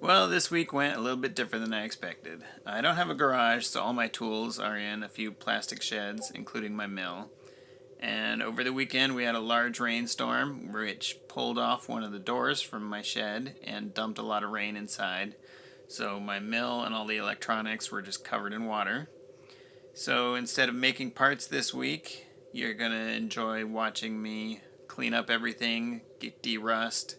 Well, this week went a little bit different than I expected. I don't have a garage, so all my tools are in a few plastic sheds, including my mill. And over the weekend, we had a large rainstorm, which pulled off one of the doors from my shed and dumped a lot of rain inside. So my mill and all the electronics were just covered in water. So instead of making parts this week, you're going to enjoy watching me clean up everything, get de-rust,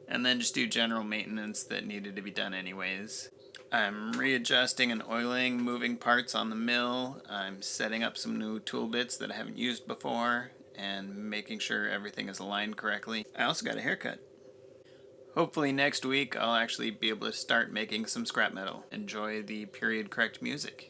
and then just do general maintenance that needed to be done anyways. I'm readjusting and oiling moving parts on the mill. I'm setting up some new tool bits that I haven't used before and making sure everything is aligned correctly. I also got a haircut. Hopefully next week I'll actually be able to start making some scrap metal. Enjoy the period correct music.